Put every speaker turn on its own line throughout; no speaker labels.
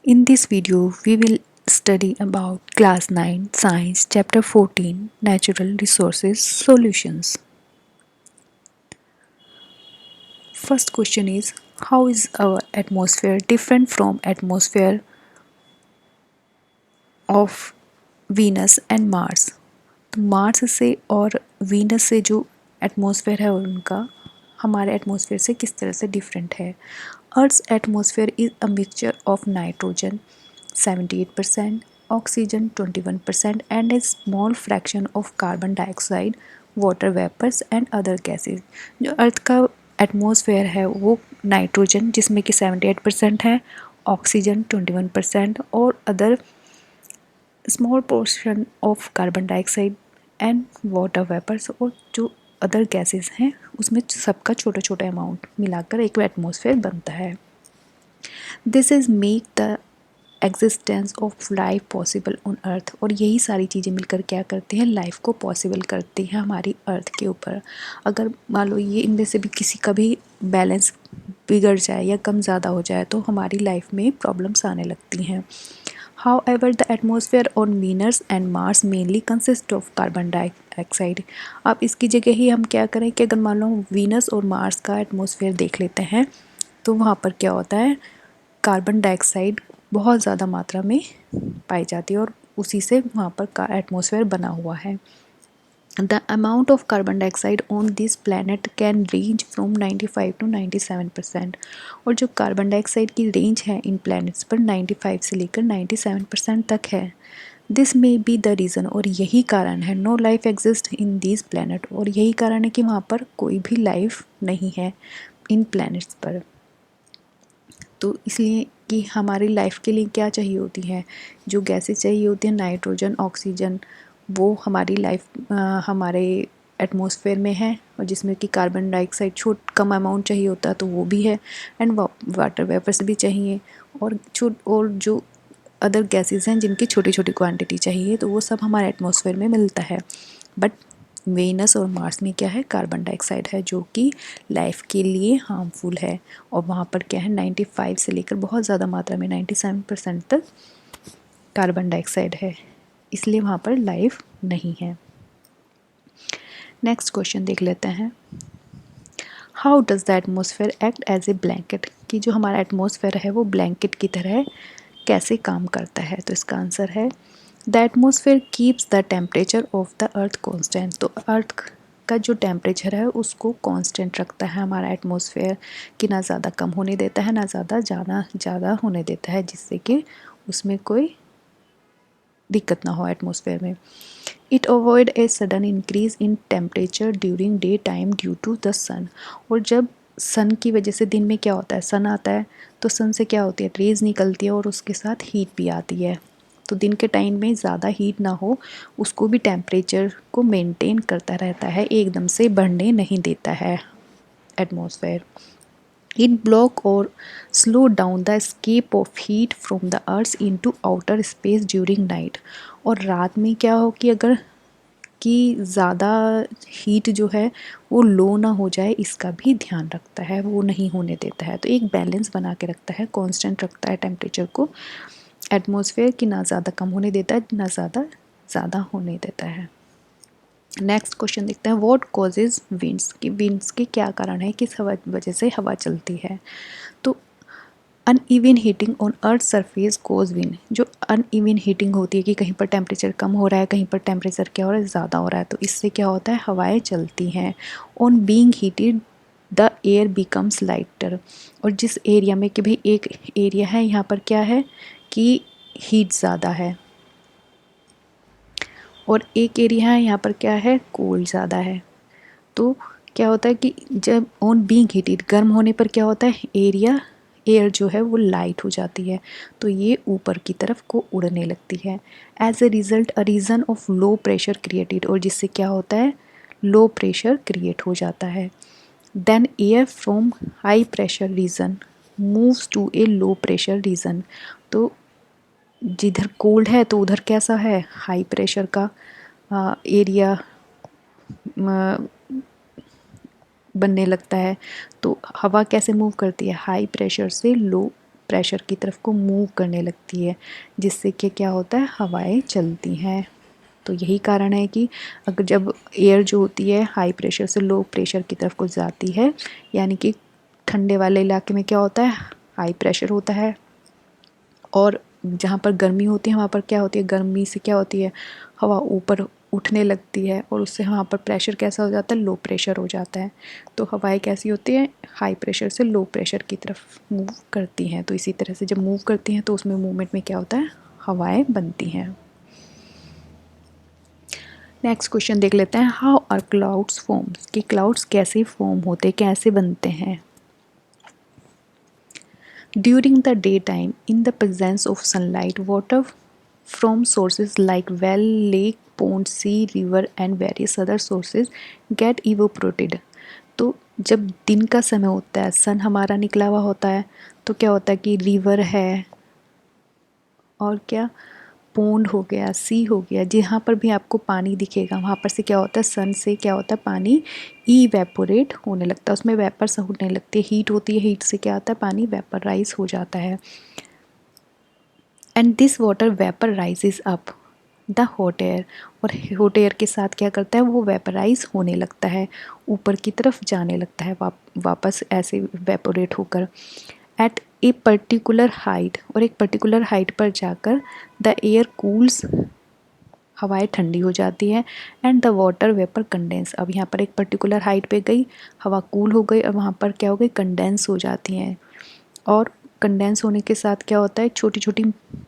In this video, we will study about Class 9 Science Chapter 14 Natural Resources Solutions. First question is, how is our atmosphere different from atmosphere of Venus and Mars? तो Mars से और Venus से जो atmosphere है उनका हमारे atmosphere से किस तरह से डिफरेंट है। Earth atmosphere is a mixture of nitrogen 78%, oxygen 21% and a small fraction of carbon dioxide, water vapours and other gases. जो अर्थ का एटमॉस्फेयर है वो नाइट्रोजन जिसमें कि 78% है, ऑक्सीजन 21% और other small portion of carbon dioxide and water vapours और जो अदर गैसेस हैं उसमें सबका छोटा छोटा अमाउंट मिलाकर एक एटमॉस्फेयर बनता है। This is make the existence of life possible on earth. और यही सारी चीज़ें मिलकर क्या करती हैं, लाइफ को पॉसिबल करती हैं हमारी अर्थ के ऊपर। अगर मान लो ये इनमें से भी किसी का भी बैलेंस बिगड़ जाए या कम ज़्यादा हो जाए तो हमारी लाइफ में प्रॉब्लम्स आने लगती हैं। However, the atmosphere on Venus and Mars mainly consists of carbon dioxide। अब इसकी जगह ही हम क्या करें कि अगर मान लो वीनस और मार्स का एटमॉस्फेयर देख लेते हैं तो वहाँ पर क्या होता है, कार्बन डाइऑक्साइड बहुत ज़्यादा मात्रा में पाई जाती है और उसी से वहाँ पर का एटमॉस्फेयर बना हुआ है। The amount of carbon dioxide on this planet can range from 95 to 97%। और जो कार्बन डाइऑक्साइड की रेंज है इन प्लैनेट्स पर 95 से लेकर 97% तक है। This may be the reason, और यही कारण है no life exist in this planet, और यही कारण है कि वहाँ पर कोई भी लाइफ नहीं है इन प्लैनेट्स पर। तो इसलिए कि हमारी लाइफ के लिए क्या चाहिए होती है, जो गैसेस चाहिए होती हैं नाइट्रोजन ऑक्सीजन, वो हमारी लाइफ हमारे एटमॉस्फेयर में है, और जिसमें कि कार्बन डाइऑक्साइड कम अमाउंट चाहिए होता है तो वो भी है, एंड वाटर वेपर्स भी चाहिए, और जो अदर गैसेस हैं जिनकी छोटी छोटी क्वांटिटी चाहिए तो वो सब हमारे एटमॉस्फेयर में मिलता है। बट वेनस और मार्स में क्या है, कार्बन डाइऑक्साइड है जो कि लाइफ के लिए हार्मफुल है, और वहाँ पर क्या है 95 से लेकर बहुत ज़्यादा मात्रा में 97% तक कार्बन डाइऑक्साइड है, इसलिए वहाँ पर लाइफ नहीं है। नेक्स्ट क्वेश्चन देख लेते हैं, how does the atmosphere act as a blanket. कि जो हमारा एटमॉस्फेयर है वो ब्लैंकेट की तरह कैसे काम करता है, तो इसका आंसर है the atmosphere keeps the temperature of the earth constant. तो अर्थ का जो टेम्परेचर है उसको कांस्टेंट रखता है हमारा एटमॉस्फेयर, कि ना ज़्यादा कम होने देता है ना ज़्यादा होने देता है, जिससे कि उसमें कोई दिक्कत ना हो एटमॉस्फेयर में। It avoid a sudden increase in temperature during day time due to the sun. और जब सन की वजह से दिन में क्या होता है, सन आता है तो सन से क्या होती है, रेज निकलती है और उसके साथ हीट भी आती है, तो दिन के टाइम में ज़्यादा हीट ना हो उसको भी टेम्परेचर को मेंटेन करता रहता है, एकदम से बढ़ने नहीं देता है atmosphere. It block or slow down the escape of heat from the earth into outer space during night। और रात में क्या हो कि अगर कि ज़्यादा हीट जो है वो लो ना हो जाए इसका भी ध्यान रखता है, वो नहीं होने देता है, तो एक बैलेंस बना के रखता है, कांस्टेंट रखता है टेम्परेचर को एटमॉस्फेयर, की ना ज़्यादा कम होने देता है ना ज़्यादा होने देता है। नेक्स्ट क्वेश्चन देखते हैं, व्हाट कॉजेज विंड्स। कि विंड्स के क्या कारण है, किस वजह से हवा चलती है। तो uneven heating on earth surface cause wind. जो अनइवन हीटिंग होती है कि कहीं पर टेम्परेचर कम हो रहा है, कहीं पर टेम्परेचर क्या हो रहा है, ज़्यादा हो रहा है, तो इससे क्या होता है, हवाएं चलती हैं। On being heated the air becomes lighter. और जिस एरिया में कि भाई एक एरिया है यहाँ पर क्या है कि हीट ज़्यादा है, और एक एरिया है यहाँ पर क्या है, कोल्ड ज़्यादा है, तो क्या होता है कि जब ऑन बीइंग हीटेड गर्म होने पर क्या होता है, एयर जो है वो लाइट हो जाती है, तो ये ऊपर की तरफ को उड़ने लगती है। As a result a region of low pressure created. और जिससे क्या होता है, लो प्रेशर क्रिएट हो जाता है। Then air from high pressure region moves to a low pressure region. तो जिधर कोल्ड है तो उधर कैसा है, हाई प्रेशर का एरिया बनने लगता है। तो हवा कैसे मूव करती है, हाई प्रेशर से लो प्रेशर की तरफ को मूव करने लगती है, जिससे कि क्या होता है, हवाएं चलती हैं। तो यही कारण है कि अगर जब एयर जो होती है हाई प्रेशर से लो प्रेशर की तरफ को जाती है, यानी कि ठंडे वाले इलाके में क्या होता है, हाई प्रेशर होता है, और जहाँ पर गर्मी होती है वहाँ पर क्या होती है, गर्मी से क्या होती है, हवा ऊपर उठने लगती है और उससे वहाँ पर प्रेशर कैसा हो जाता है, लो प्रेशर हो जाता है। तो हवाएं कैसी होती है, हाई प्रेशर से लो प्रेशर की तरफ मूव करती हैं। तो इसी तरह से जब मूव करती हैं तो उसमें मूवमेंट में क्या होता है, हवाएं बनती हैं। नेक्स्ट क्वेश्चन देख लेते हैं, हाउ आर क्लाउड्स फॉर्म्स, कि क्लाउड्स कैसे फॉर्म होते, कैसे बनते हैं। During the day time in the presence of sunlight water from sources like well, lake, pond, sea, river and various other sources get evaporated। तो जब दिन का समय होता है, सन हमारा निकला हुआ होता है, तो क्या होता है कि रिवर है और क्या, पोंड हो गया, सी हो गया, जहाँ पर भी आपको पानी दिखेगा वहाँ पर से क्या होता है, सन से क्या होता है, पानी इवेपोरेट होने लगता है, उसमें वेपर्स होने लगती है, हीट होती है, हीट से क्या होता है, पानी वेपराइज हो जाता है। And this water vapour rises up the hot air, और हॉट एयर के साथ क्या करता है, वो वेपराइज होने लगता है, ऊपर की तरफ जाने लगता है, वापस ऐसे वेपोरेट होकर एट ए पर्टिकुलर हाइट, और एक पर्टिकुलर हाइट पर जाकर द एयर कूल्स, हवाएं ठंडी हो जाती है, and the water vapour condense, अब यहाँ पर एक पर्टिकुलर हाइट पे गई, हवा कूल हो गई और वहाँ पर क्या हो गई, कंडेंस हो जाती हैं, और कंडेंस होने के साथ क्या होता है, छोटी छोटी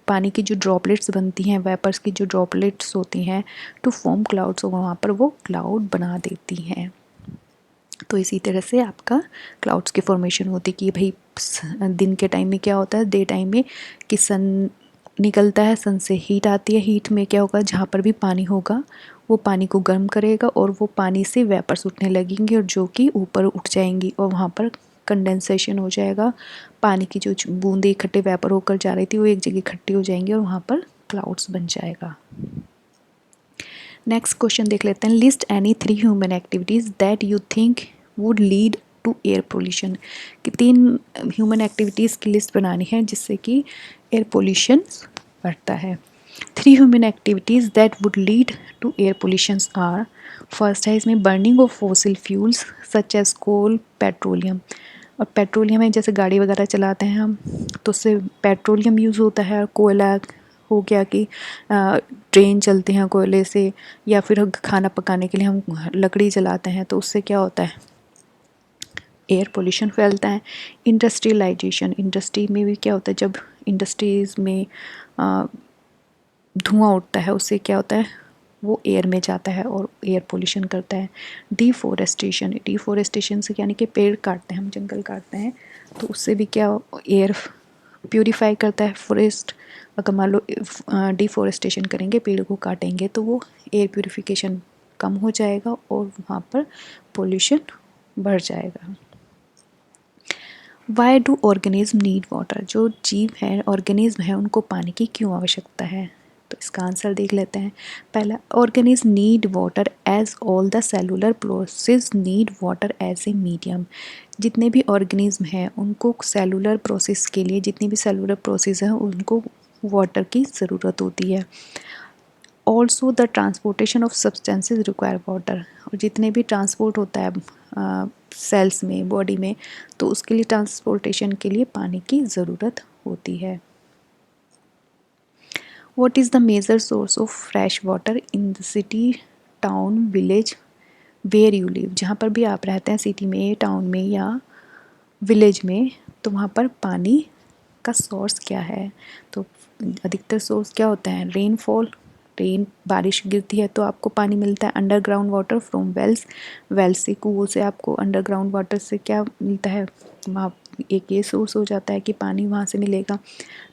पानी की जो ड्रॉपलेट्स बनती हैं, वेपर्स की जो ड्रॉपलेट्स होती हैं, टू फॉर्म क्लाउड्स, वहाँ पर वो क्लाउड बना देती हैं। तो इसी तरह से आपका क्लाउड्स की फॉर्मेशन होती है कि भाई दिन के टाइम में क्या होता है, डे टाइम में कि सन निकलता है, सन से हीट आती है, हीट में क्या होगा, जहाँ पर भी पानी होगा वो पानी को गर्म करेगा और वो पानी से वेपर्स उठने लगेंगे और जो कि ऊपर उठ जाएंगी और वहाँ पर कंडेंसेशन हो जाएगा, पानी की जो बूंदे इकट्ठे वेपर होकर जा रही थी वो एक जगह इकट्ठी हो जाएंगी और वहाँ पर क्लाउड्स बन जाएगा। नेक्स्ट क्वेश्चन देख लेते हैं, list any 3 human activities that you think would lead to air pollution, कि 3 ह्यूमन एक्टिविटीज़ की लिस्ट बनानी है जिससे कि एयर पोल्यूशन बढ़ता है। 3 human activities that would lead to air pollutions are, first है इसमें burning of fossil fuels such as coal, petroleum, और पेट्रोलियम है जैसे गाड़ी वगैरह चलाते हैं हम तो उससे पेट्रोलियम यूज़ होता है, और कोयला हो गया कि ट्रेन चलते हैं कोयले से, या फिर खाना पकाने के लिए हम लकड़ी जलाते हैं तो उससे क्या होता है, एयर पोल्यूशन फैलता है। इंडस्ट्रियलाइजेशन, इंडस्ट्री में भी क्या होता है, जब इंडस्ट्रीज़ में धुआं उठता है उससे क्या होता है, वो एयर में जाता है और एयर पोल्यूशन करता है। डिफोरेस्टेशन, डिफोरेस्टेशन से यानी कि पेड़ काटते हैं हम, जंगल काटते हैं तो उससे भी क्या एयर प्यूरिफाई करता है। फॉरेस्ट अगर मान लो डिफोरेस्टेशन करेंगे, पेड़ को काटेंगे तो वो एयर प्यूरिफिकेशन कम हो जाएगा और वहाँ पर पोल्यूशन बढ़ जाएगा। Why do organism need water, जो जीव हैं ऑर्गेनिज्म है उनको पानी की क्यों आवश्यकता है, तो इसका आंसर देख लेते हैं। पहला, organism need water as all the cellular process need water as a medium, जितने भी ऑर्गेनिज्म हैं उनको सेलुलर प्रोसेस के लिए, जितनी भी सेलुलर प्रोसेस हैं उनको वाटर की ज़रूरत होती है। Also the transportation of substances require water, और जितने भी ट्रांसपोर्ट होता है सेल्स में, बॉडी में, तो उसके लिए ट्रांसपोर्टेशन के लिए पानी की ज़रूरत होती है। What is the major source of fresh water in the city, town, village where you live, जहाँ पर भी आप रहते हैं, सिटी में, टाउन में या विलेज में, तो वहाँ पर पानी का सोर्स क्या है, तो अधिकतर सोर्स क्या होता है, रेनफॉल, रेन, बारिश गिरती है तो आपको पानी मिलता है। Underground water from wells, wells से, कुओं से आपको अंडरग्राउंड वाटर से क्या मिलता है, वहाँ एक ये सोर्स हो जाता है कि पानी वहाँ से मिलेगा।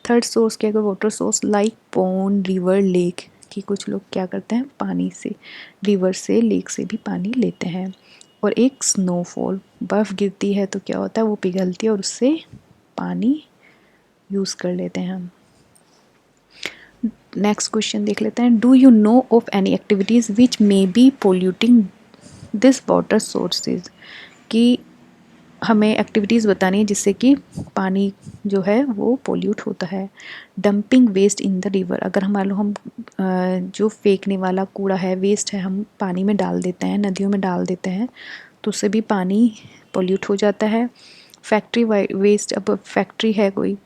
थर्ड सोर्स क्या है, water source like pond, river, lake, कि कुछ लोग क्या करते हैं पानी से, रिवर से, लेक से भी पानी लेते हैं। और एक स्नोफॉल, बर्फ़ गिरती है तो क्या होता है वो पिघलती है और उससे पानी यूज़ कर लेते हैं हम। नेक्स्ट क्वेश्चन देख लेते हैं, do you know of any activities which may be polluting this water sources, कि हमें एक्टिविटीज़ बतानी है जिससे कि पानी जो है वो पोल्यूट होता है। Dumping waste in the river, अगर हमारे हम जो फेंकने वाला कूड़ा है, वेस्ट है, हम पानी में डाल देते हैं, नदियों में डाल देते हैं, तो उससे भी पानी पोल्यूट हो जाता है। फैक्ट्री वेस्ट, अब फैक्ट्री है कोई,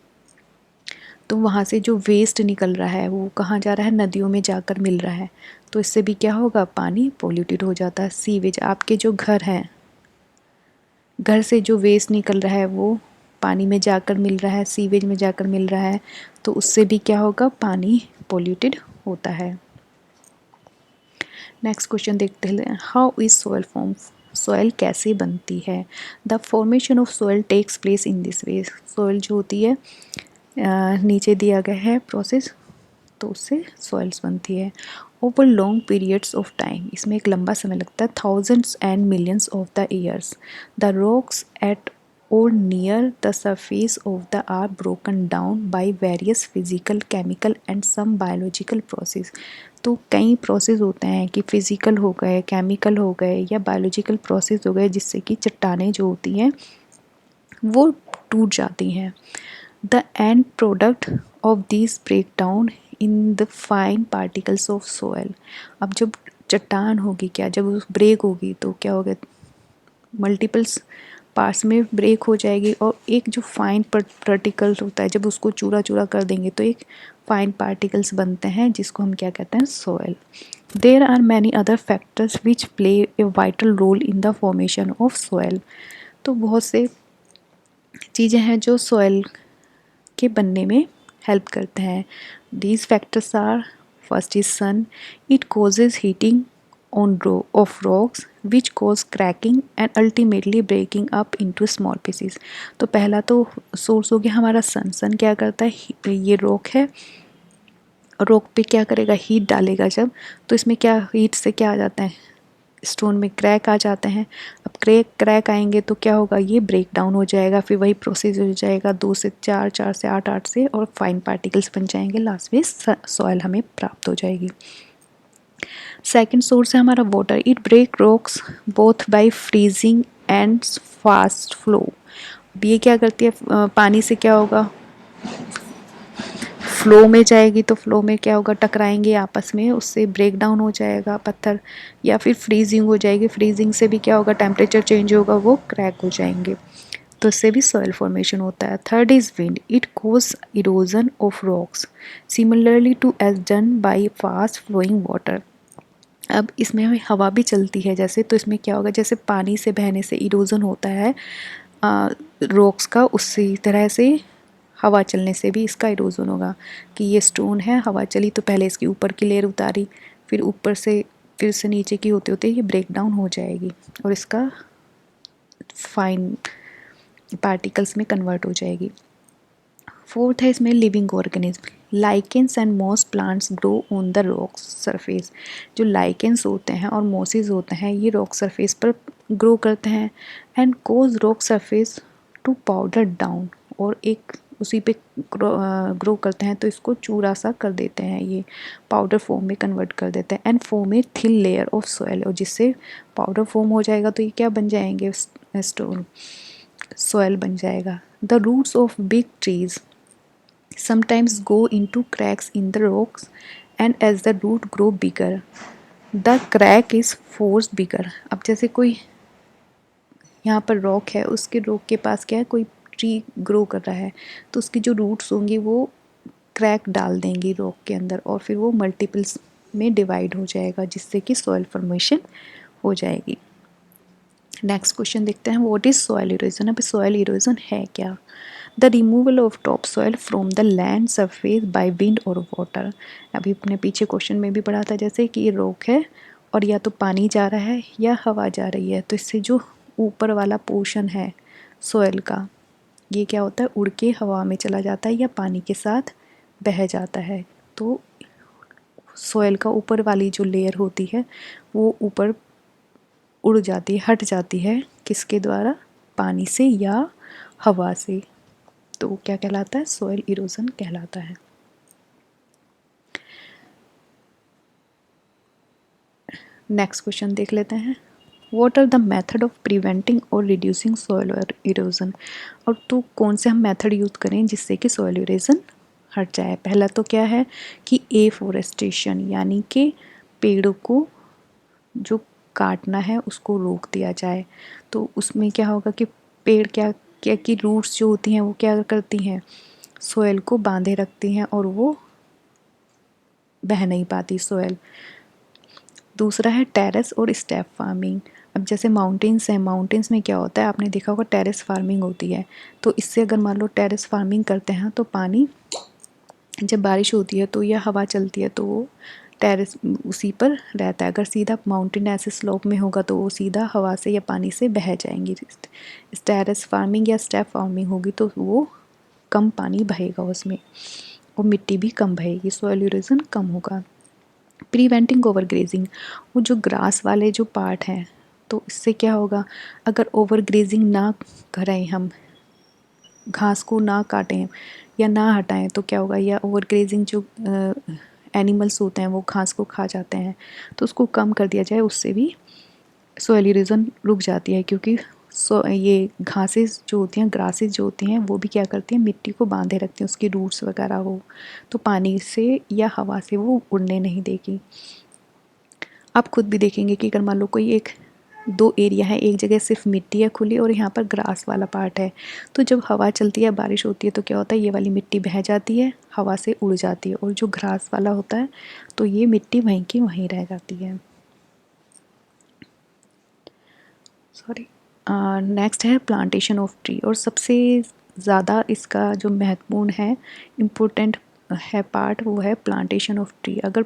तो वहाँ से जो वेस्ट निकल रहा है वो कहाँ जा रहा है, नदियों में जाकर मिल रहा है, तो इससे भी क्या होगा, पानी पोल्यूटेड हो जाता है। सीवेज, आपके जो घर हैं, घर से जो वेस्ट निकल रहा है वो पानी में जाकर मिल रहा है, सीवेज में जाकर मिल रहा है, तो उससे भी क्या होगा, पानी पोल्यूटेड होता है। नेक्स्ट क्वेश्चन देखते हैं, how is soil form, soil कैसे बनती है। The formation of soil takes place in this way, soil जो होती है नीचे दिया गया है प्रोसेस, तो उससे सॉइल्स बनती है। Over long periods of time, इसमें एक लंबा समय लगता है, thousands and millions of the years, the rocks at or near the surface of the are broken down by various physical, chemical and some biological process. तो कई process होते हैं कि फिजिकल हो गए, केमिकल हो गए या बायोलॉजिकल प्रोसेस हो गए, जिससे कि चट्टानें जो होती हैं वो टूट जाती हैं। The end product of this break down in the fine particles of soil, अब जब चट्टान होगी, क्या जब ब्रेक होगी तो क्या होगा, मल्टीपल्स पार्ट्स में ब्रेक हो जाएगी, और एक जो फाइन पार्टिकल्स होता है जब उसको चूरा चूरा कर देंगे तो एक फाइन पार्टिकल्स बनते हैं, जिसको हम क्या कहते हैं, soil. There are many other factors which play a vital role in the formation of soil, तो बहुत से चीज़ें हैं जो सॉयल के बनने में हेल्प करते हैं। These factors are, first is sun, it causes heating on of rocks which cause cracking and ultimately breaking up into small pieces. तो पहला तो सोर्स हो गया हमारा सन। सन क्या करता है, ये रॉक है, रॉक पे क्या करेगा, हीट डालेगा जब, तो इसमें क्या, हीट से क्या आ जाता है, स्टोन में क्रैक आ जाते हैं। अब क्रैक आएंगे तो क्या होगा, ये ब्रेक डाउन हो जाएगा, फिर वही प्रोसेस हो जाएगा, 2 से 4, 4 से 8, 8 से, और फाइन पार्टिकल्स बन जाएंगे, लास्ट में सॉयल हमें प्राप्त हो जाएगी। सेकंड सोर्स है हमारा water, it break rocks both by freezing and fast flow. अब ये क्या करती है, पानी से क्या होगा, फ्लो में जाएगी, तो फ्लो में क्या होगा, टकराएंगे आपस में, उससे ब्रेक डाउन हो जाएगा पत्थर, या फिर फ्रीजिंग हो जाएगी, फ्रीजिंग से भी क्या होगा, टेम्परेचर चेंज होगा, वो क्रैक हो जाएंगे, तो इससे भी सॉइल फॉर्मेशन होता है। Third is wind, it cause erosion of rocks similarly to as done by fast flowing water. अब इसमें हवा भी चलती है जैसे, तो इसमें क्या होगा, जैसे पानी से बहने से इरोजन होता है रॉक्स का, उसी तरह से हवा चलने से भी इसका इरोजन होगा, कि ये स्टोन है, हवा चली तो पहले इसकी ऊपर की लेयर उतारी, फिर ऊपर से फिर से नीचे की होते होते ये ब्रेक डाउन हो जाएगी, और इसका फाइन पार्टिकल्स में कन्वर्ट हो जाएगी। फोर्थ है इसमें living organism, lichens and moss plants grow on the rock surface. जो लाइकेंस होते हैं और मॉसेस होते हैं, ये रॉक सरफेस पर ग्रो करते हैं, and cause rock surface to powder down, और एक उसी पे ग्रो करते हैं, तो इसको चूरा सा कर देते हैं, ये पाउडर फॉर्म में कन्वर्ट कर देते हैं, and form a thin layer of soil, और जिससे पाउडर फॉर्म हो जाएगा तो ये क्या बन जाएंगे, स्टोन, सॉयल बन जाएगा। The roots of big trees sometimes go into cracks in the rocks, and as the root grow bigger the crack is forced bigger। अब जैसे कोई यहाँ पर रॉक है, उसके रॉक के पास क्या है, कोई ट्री ग्रो कर रहा है, तो उसकी जो रूट्स होंगी वो क्रैक डाल देंगी रॉक के अंदर, और फिर वो मल्टीपल्स में डिवाइड हो जाएगा, जिससे कि सॉइल फॉर्मेशन हो जाएगी। नेक्स्ट क्वेश्चन देखते हैं, व्हाट इज सॉइल इरोजन। अब सॉइल इरोजन है क्या। The removal of top soil from the land surface by wind और वाटर। अभी अपने पीछे क्वेश्चन में भी पढ़ा था जैसे कि ये रॉक है, और या तो पानी जा रहा है या हवा जा रही है, तो इससे जो ऊपर वाला पोर्शन है सॉइल का, ये क्या होता है, उड़ के हवा में चला जाता है या पानी के साथ बह जाता है, तो सॉइल का ऊपर वाली जो लेयर होती है वो ऊपर उड़ जाती है, हट जाती है, किसके द्वारा, पानी से या हवा से, तो वो क्या कहलाता है, सॉइल इरोजन कहलाता है। नेक्स्ट क्वेश्चन देख लेते हैं, what are the method of preventing और रिड्यूसिंग सॉइल इरोजन। और तो कौन से हम मेथड यूज़ करें जिससे कि सॉइल इरोजन हट जाए। पहला तो क्या है कि एफोरेस्टेशन, यानी कि पेड़ों को जो काटना है उसको रोक दिया जाए। तो उसमें क्या होगा कि पेड़ क्या क्या की रूट्स जो होती हैं वो क्या करती हैं, सॉइल को बांधे रखती हैं और वो बह नहीं पाती सॉइल। दूसरा है टेरेस और स्टेप फार्मिंग। अब जैसे माउंटेन्स हैं, माउंटेन्स में क्या होता है, आपने देखा होगा टेरेस फार्मिंग होती है। तो इससे अगर मान लो टेरेस फार्मिंग करते हैं तो पानी जब बारिश होती है तो या हवा चलती है तो वो टेरेस उसी पर रहता है। अगर सीधा माउंटेन ऐसे स्लोप में होगा तो वो सीधा हवा से या पानी से बह जाएंगी। इस टेरेस फार्मिंग या स्टेप फार्मिंग होगी तो वो कम पानी बहेगा उसमें और मिट्टी भी कम बहेगी, सॉइल इरोजन कम होगा। प्रिवेंटिंग ओवर ग्रेजिंग, वो जो ग्रास वाले जो पार्ट हैं तो इससे क्या होगा, अगर ओवर ग्रेजिंग ना करें, हम घास को ना काटें या ना हटाएं तो क्या होगा, या ओवर ग्रेजिंग जो एनिमल्स होते हैं वो घास को खा जाते हैं तो उसको कम कर दिया जाए, उससे भी सॉइल इरोजन रुक जाती है। क्योंकि ये घासेस जो होती हैं, ग्रासेस जो होती हैं वो भी क्या करती हैं, मिट्टी को बांधे रखती हैं, उसकी रूट्स वगैरह हो तो पानी से या हवा से वो उड़ने नहीं देगी। आप खुद भी देखेंगे कि अगर मान लो कोई एक दो एरिया है, एक जगह सिर्फ मिट्टी है खुली और यहाँ पर ग्रास वाला पार्ट है, तो जब हवा चलती है बारिश होती है तो क्या होता है, ये वाली मिट्टी बह जाती है, हवा से उड़ जाती है, और जो ग्रास वाला होता है तो ये मिट्टी वहीं की वहीं रह जाती है। सॉरी। नेक्स्ट है प्लांटेशन ऑफ ट्री, और सबसे ज़्यादा इसका जो महत्वपूर्ण है, इम्पोर्टेंट है पार्ट, वो है प्लांटेशन ऑफ ट्री। अगर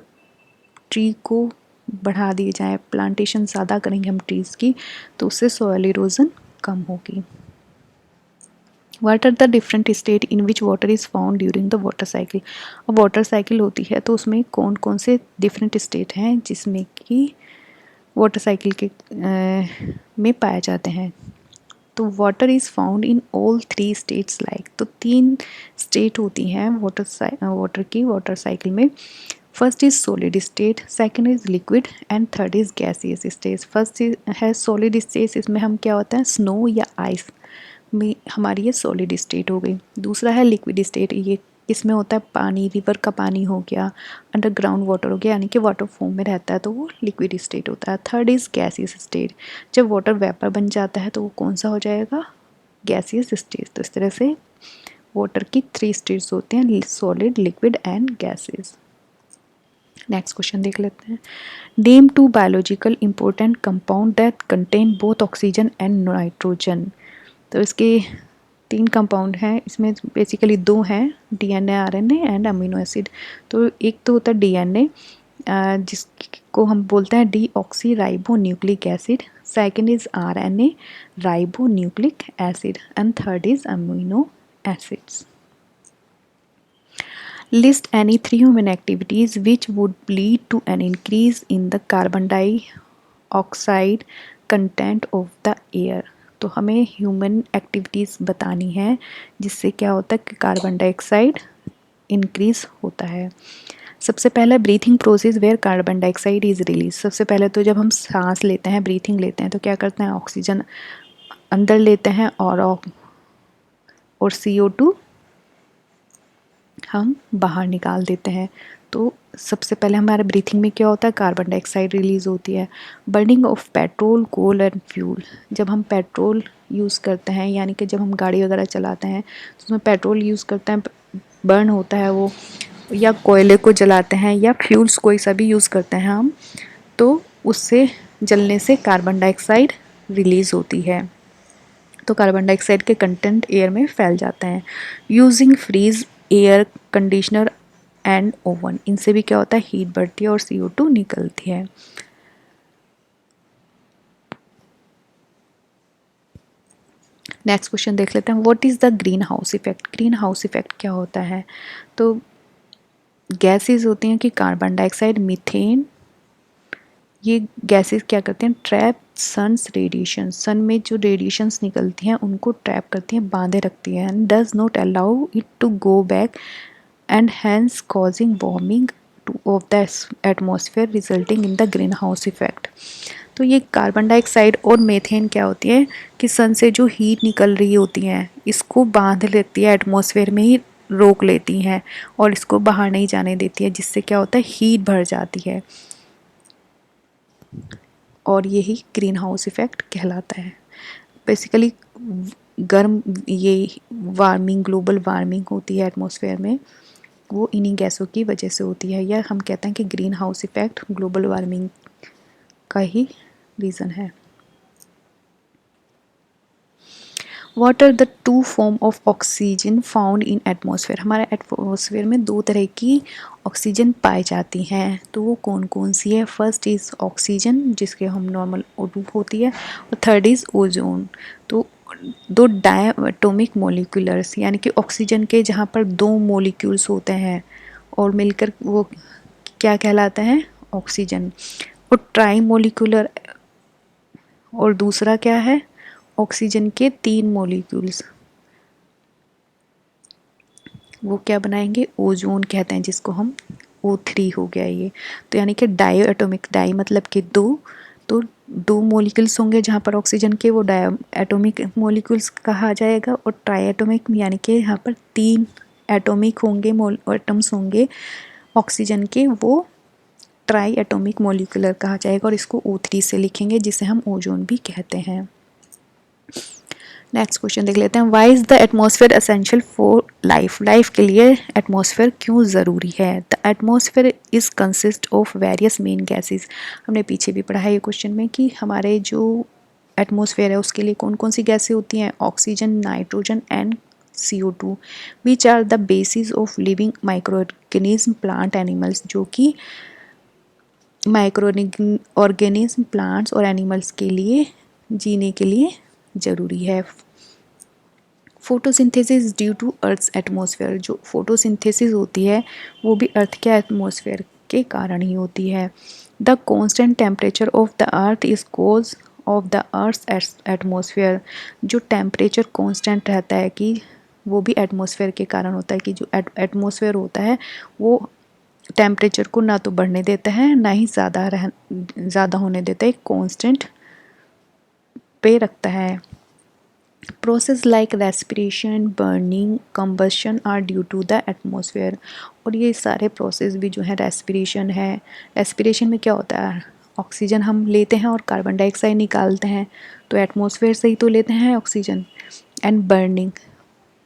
ट्री को बढ़ा दिए जाए, प्लांटेशन ज़्यादा करेंगे हम ट्रीज़ की, तो उससे सॉइल इरोजन कम होगी। What are the different state in which water is found during the water cycle. अब वाटर साइकिल होती है तो उसमें कौन कौन से डिफरेंट स्टेट हैं जिसमें कि वाटर साइकिल के में पाए जाते हैं। तो water is found in all three states like, तो तीन स्टेट होती हैं वाटर की वाटर साइकिल में। First is solid state, second is liquid and third is gaseous state. First है सॉलिड स्टेट, इसमें हम क्या होता है, स्नो या आइस में हमारी ये सॉलिड स्टेट हो गई। दूसरा है लिक्विड स्टेट, ये इसमें होता है पानी, रिवर का पानी हो गया, अंडरग्राउंड वाटर हो गया, यानी कि वाटर फॉर्म में रहता है तो वो लिक्विड स्टेट होता है। थर्ड इज़ गैसियस स्टेट, जब वाटर वेपर बन जाता है तो वो कौन सा हो जाएगा, गैसियस स्टेट। तो इस तरह से वाटर की थ्री स्टेट्स होते हैं, solid, liquid and gases. Next question देख लेते हैं। Name two biological important compound that contain both oxygen and nitrogen. तो इसके तीन कंपाउंड हैं, इसमें बेसिकली दो हैं, DNA, RNA and amino acid. तो एक तो होता है डीएनए जिसको हम बोलते हैं deoxy ribo nucleic acid, second is RNA ribo nucleic acid and third is amino acids. List any three human activities which would lead to an increase in the carbon dioxide content of the air। तो हमें human activities बतानी है जिससे क्या होता है कि carbon dioxide increase होता है। सबसे पहला breathing process where carbon dioxide is release. सबसे पहले तो जब हम सांस लेते हैं, ब्रीथिंग लेते हैं, तो क्या करते हैं, ऑक्सीजन अंदर लेते हैं और CO2 हम बाहर निकाल देते हैं। तो सबसे पहले हमारे ब्रीथिंग में क्या होता है, कार्बन डाइऑक्साइड रिलीज़ होती है। Burning of petrol, coal and fuel, जब हम पेट्रोल यूज़ करते हैं, यानी कि जब हम गाड़ी वगैरह चलाते हैं तो उसमें पेट्रोल यूज़ करते हैं, बर्न होता है वो, या कोयले को जलाते हैं या फ्यूल्स कोई सा भी यूज़ करते हैं हम, तो उससे जलने से कार्बन डाइऑक्साइड रिलीज़ होती है, तो कार्बन डाइऑक्साइड के कंटेंट एयर में फैल जाते हैं। Using fridge air conditioner and oven, इनसे भी क्या होता है, हीट बढ़ती है और CO2 निकलती है। नेक्स्ट क्वेश्चन देख लेते हैं। What is the greenhouse effect. Green house effect क्या होता है, तो गैसेस होती हैं कि कार्बन डाइऑक्साइड, मीथेन, ये गैसेस क्या करते हैं, ट्रैप सन्स रेडिएशन, सन में जो रेडिएशंस निकलती हैं उनको ट्रैप करती हैं, बांधे रखती हैं, and does not allow it to go back and hence causing warming of the atmosphere resulting in the greenhouse effect. तो ये कार्बन डाइऑक्साइड और मीथेन क्या होती है कि सन से जो हीट निकल रही होती है इसको बांध लेती है, एटमॉस्फेयर में ही रोक लेती हैं और इसको बाहर नहीं जाने देती है, जिससे क्या होता है हीट बढ़ जाती है और यही ग्रीन हाउस इफ़ेक्ट कहलाता है। बेसिकली गर्म ये वार्मिंग, ग्लोबल वार्मिंग होती है एटमॉस्फेयर में, वो इन्हीं गैसों की वजह से होती है, या हम कहते हैं कि greenhouse effect global warming का ही रीज़न है। What are the two form of oxygen found in atmosphere? हमारे एटमॉस्फेयर में दो तरह की ऑक्सीजन पाई जाती हैं, तो वो कौन कौन सी है? फर्स्ट इज़ ऑक्सीजन, जिसके हम नॉर्मल O2 होती है, और थर्ड इज़ ओजोन। तो दो डायटोमिक मोलिकुलर्स, यानी कि ऑक्सीजन के जहाँ पर दो मोलिक्यूल्स होते हैं और मिलकर वो क्या कहलाता है? ऑक्सीजन। और ट्राई मोलिकुलर, और दूसरा क्या है? ऑक्सीजन के तीन मॉलिक्यूल्स, वो क्या बनाएंगे? ओजोन कहते हैं, जिसको हम O3 हो गया ये। तो यानी कि डाई एटोमिक, डाई मतलब कि दो, तो दो मॉलिक्यूल्स होंगे जहाँ पर ऑक्सीजन के, वो डाई एटोमिक मॉलिक्यूल्स कहा जाएगा। और ट्राई एटोमिक यानी कि यहाँ पर तीन एटोमिक होंगे, एटम्स होंगे ऑक्सीजन के, वो ट्राई एटोमिक मॉलिक्यूलर कहा जाएगा और इसको O3 से लिखेंगे, जिसे हम ओजोन भी कहते हैं। नेक्स्ट क्वेश्चन देख लेते हैं। Why is the atmosphere essential for life? Life के लिए एटमॉस्फेयर क्यों ज़रूरी है? The atmosphere is consist of various main gases. हमने पीछे भी पढ़ा है ये क्वेश्चन में कि हमारे जो एटमॉस्फेयर है उसके लिए कौन कौन सी गैसें होती हैं? Oxygen, nitrogen and CO2, which are the basis of living microorganism, plant, animals, जो कि माइक्रो ऑर्गेनिज्म, प्लांट्स और एनिमल्स के लिए जीने के लिए ज़रूरी है। Photosynthesis due to earth's atmosphere, जो फोटोसिंथेसिस होती है वो भी अर्थ के एटमॉस्फेयर के कारण ही होती है। The constant temperature of the earth is cause of the earth's atmosphere, जो टेम्परेचर कॉन्स्टेंट रहता है कि वो भी एटमॉस्फेयर के कारण होता है, कि जो एटमॉस्फेयर होता है वो टेम्परेचर को ना तो बढ़ने देता है ना ही ज़्यादा होने देता है, कॉन्स्टेंट पे रखता है। Process like respiration, burning, combustion are due to the atmosphere. और ये सारे प्रोसेस भी जो है, रेस्पिरेशन है, रेस्पिरेशन में क्या होता है? ऑक्सीजन हम लेते हैं और कार्बन डाइऑक्साइड निकालते हैं, तो एटमॉस्फेयर से ही तो लेते हैं ऑक्सीजन। एंड बर्निंग,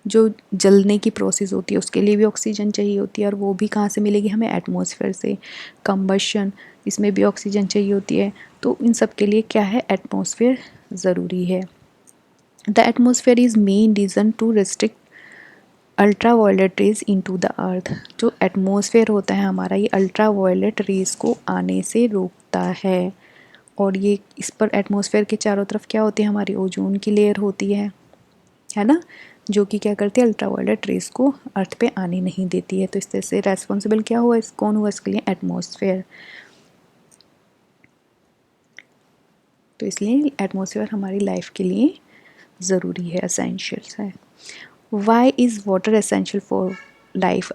जो जलने की प्रोसेस होती है उसके लिए भी ऑक्सीजन चाहिए होती है, और वो भी कहाँ से मिलेगी हमें? एटमॉस्फेयर से। कंबशन, इसमें भी ऑक्सीजन चाहिए होती है। तो इन सब के लिए क्या है? एटमॉस्फेयर ज़रूरी है। The atmosphere is main reason to restrict ultraviolet rays into the earth. जो एटमॉस्फेयर होता है हमारा, ये अल्ट्रावायलेट रेज को आने से रोकता है। और ये इस पर एटमॉस्फेयर के चारों तरफ क्या होती है? हमारी ओजोन की लेयर होती है ना, जो कि क्या करती है? अल्ट्रावायलेट रेज को अर्थ पे आने नहीं देती है। तो इस तरह से रेस्पॉन्सिबल क्या हुआ, कौन हुआ इसके लिए? एटमॉस्फेयर। तो इसलिए एटमॉस्फेयर हमारी लाइफ के लिए ज़रूरी है, एसेंशियल है। Why is water essential for life?